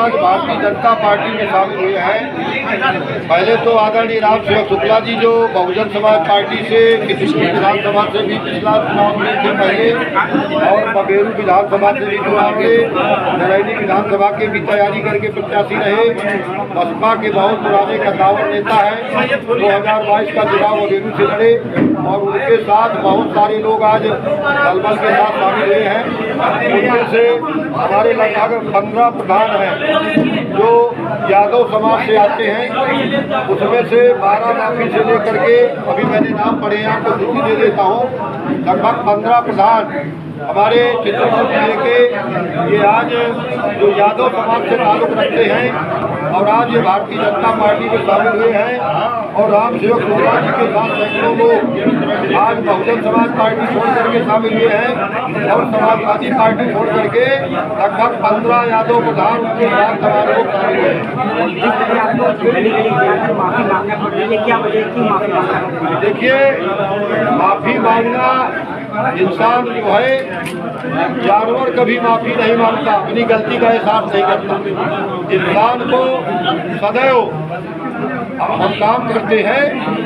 आज भारतीय जनता पार्टी में शामिल हुए हैं। पहले तो आदरणीय राम सेवक शुक्ला जी जो बहुजन समाज पार्टी से किशनगंज विधानसभा से भी पिछला चुनाव में थे पहले, और बबेरू विधानसभा से भी चुनाव में, नरैनी विधानसभा की भी तैयारी करके प्रत्याशी रहे। बसपा के बहुत पुराने कद्दावर नेता है, 2022 का चुनाव बबेरू से लड़े और उनके साथ बहुत सारे लोग आज दलबल के साथ शामिल हुए हैं। उनमें से हमारे लगभग 15 प्रधान हैं जो यादव समाज से आते हैं। उसमें से 12 माफी से लेकर के अभी मैंने नाम पढ़े हैं, आपको सूची दे देता हूँ। लगभग 15 प्रधान हमारे चित्रकूट जिले के ये आज जो यादव समाज से ताल्लुक रखते हैं और आज ये भारतीय जनता पार्टी में शामिल हुए हैं। और राम सेवक शुक्ला जी के साथ सैकड़ों लोग आज बहुजन समाज पार्टी छोड़ करके शामिल हुए हैं और समाजवादी पार्टी छोड़ करके लगभग 15 यादव प्रधान उनके साथ हमारे लोग शामिल हुए हैं। देखिए, माफी मांगना, इंसान जो है जानवर कभी माफी नहीं मांगता, अपनी गलती का एहसास नहीं करता। इंसान को सदैव हम काम करते हैं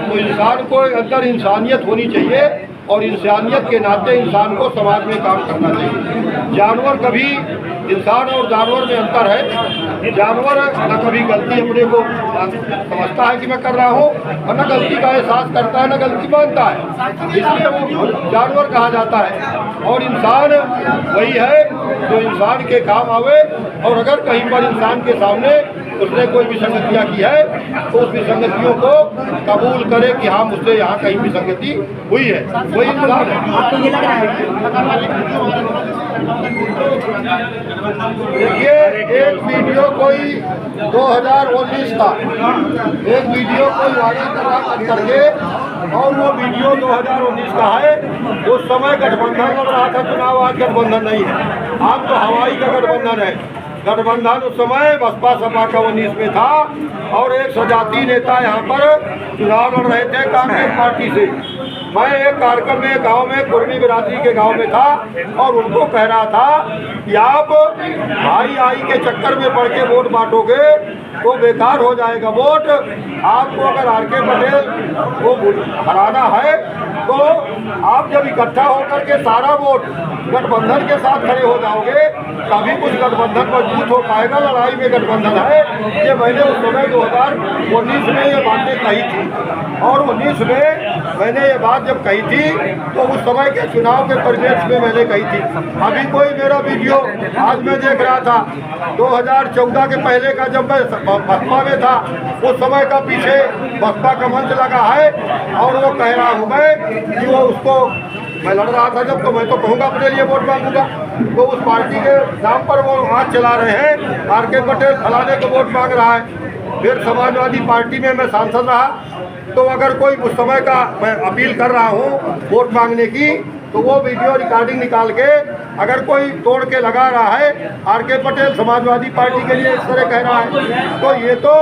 तो इंसान को अंदर इंसानियत होनी चाहिए और इंसानियत के नाते इंसान को समाज में काम करना चाहिए। जानवर कभी, इंसान और जानवर में अंतर है। जानवर न कभी गलती अपने को समझता है कि मैं कर रहा हूँ और न गलती का एहसास करता है, न गलती मानता है, इसलिए वो जानवर कहा जाता है। और इंसान वही है जो इंसान के काम आवे, और अगर कहीं पर इंसान के सामने उसने कोई विसंगतियाँ की है तो उस विसंगतियों को कबूल करे कि हाँ मुझसे यहाँ कहीं विसंगति हुई है, वही इंसान है। देखिए, एक वीडियो कोई 2019 का एक वीडियो कोई वायरल करके, और वो वीडियो 2019 का है। उस समय गठबंधन लग रहा था चुनाव, आज गठबंधन नहीं है, आज तो हवाई का गठबंधन है। गठबंधन उस समय बसपा सपा का 19 में था और एक सजाती नेता यहाँ पर चुनाव लड़ रहे थे कांग्रेस पार्टी से। मैं एक कार्यक्रम में गांव में कुर्मी बिरादरी के गांव में था और उनको कह रहा था कि आप भाई के चक्कर में पड़ के वोट बांटोगे तो बेकार हो जाएगा वोट। आपको अगर आर.के. पटेल को हराना है तो आप जब इकट्ठा होकर के सारा वोट गठबंधन के साथ खड़े हो जाओगे तभी कुछ गठबंधन मजबूत हो पाएगा। लड़ाई में गठबंधन है, ये मैंने उस समय 2019 में ये बातें कही थी। और 19 में मैंने ये बात जब कही थी तो उस समय के चुनाव के परिवेश में मैंने कही थी। अभी कोई मेरा वीडियो आज मैं देख रहा था 2014 के पहले का, जब मैं बसपा में था उस समय का, पीछे बसपा का मंच लगा है और वो कह रहा हूँ मैं कि वो उसको मैं लड़ रहा था जब, तो मैं तो कहूँगा अपने लिए वोट मांगूंगा। तो उस पार्टी के नाम पर वो हाथ चला रहे हैं, आर.के. पटेल फलाने को वोट मांग रहा है। फिर समाजवादी पार्टी में मैं सांसद रहा, तो अगर कोई उस समय का मैं अपील कर रहा हूँ वोट मांगने की, तो वो वीडियो रिकॉर्डिंग निकाल के अगर कोई तोड़ के लगा रहा है आर.के. पटेल समाजवादी पार्टी के लिए इस तरह कह रहा है, तो ये तो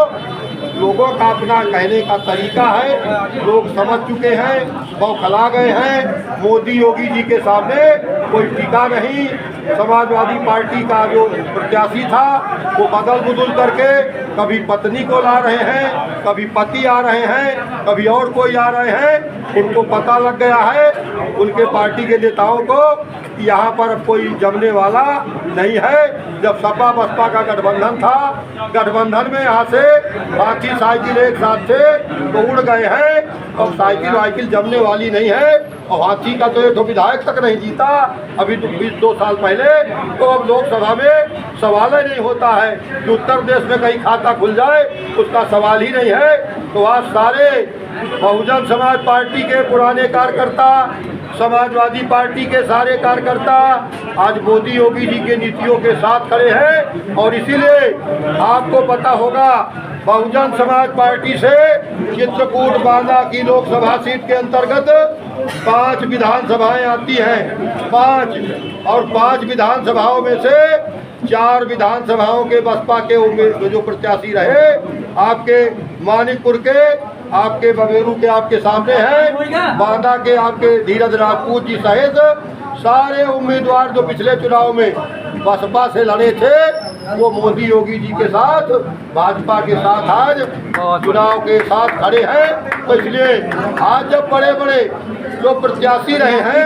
लोगों का अपना कहने का तरीका है। लोग समझ चुके हैं, बौखला गए हैं। मोदी योगी जी के सामने कोई टीका नहीं। समाजवादी पार्टी का जो प्रत्याशी था वो बदल बुदल करके कभी पत्नी को ला रहे हैं, कभी पति आ रहे हैं, कभी और कोई आ रहे हैं। उनको पता लग गया है उनके पार्टी के नेताओं को यहाँ पर अब कोई जमने वाला नहीं है। जब सपा बसपा का गठबंधन था, गठबंधन में यहाँ से हाथी साइकिल एक साथ थे तो उड़ गए हैं, और साइकिल वाइकिल जमने वाली नहीं है। और हाथी का तो एक विधायक तक नहीं जीता अभी तो 22 साल पहले। तो अब लोकसभा में सवाल ही नहीं होता है कि उत्तर प्रदेश में कहीं खाता खुल जाए, उसका सवाल ही नहीं है। तो आज सारे बहुजन समाज पार्टी के पुराने कार्यकर्ता, समाजवादी पार्टी के सारे कार्यकर्ता आज मोदी योगी जी के नीतियों के साथ खड़े हैं। और इसीलिए आपको पता होगा बहुजन समाज पार्टी से चित्रकूट बांदा की लोकसभा सीट के अंतर्गत 5 विधानसभाएं आती हैं, 5, और 5 विधानसभाओं में से 4 विधानसभाओं के बसपा के जो प्रत्याशी रहे, आपके मानिकपुर के, आपके बबेरू के आपके सामने हैं, बांदा के आपके धीरज राजपूत जी सहित सारे उम्मीदवार जो पिछले चुनाव में बसपा से लड़े थे वो मोदी योगी जी के साथ, भाजपा के साथ आज चुनाव के साथ खड़े हैं। तो इसलिए आज जब बड़े बड़े जो प्रत्याशी रहे हैं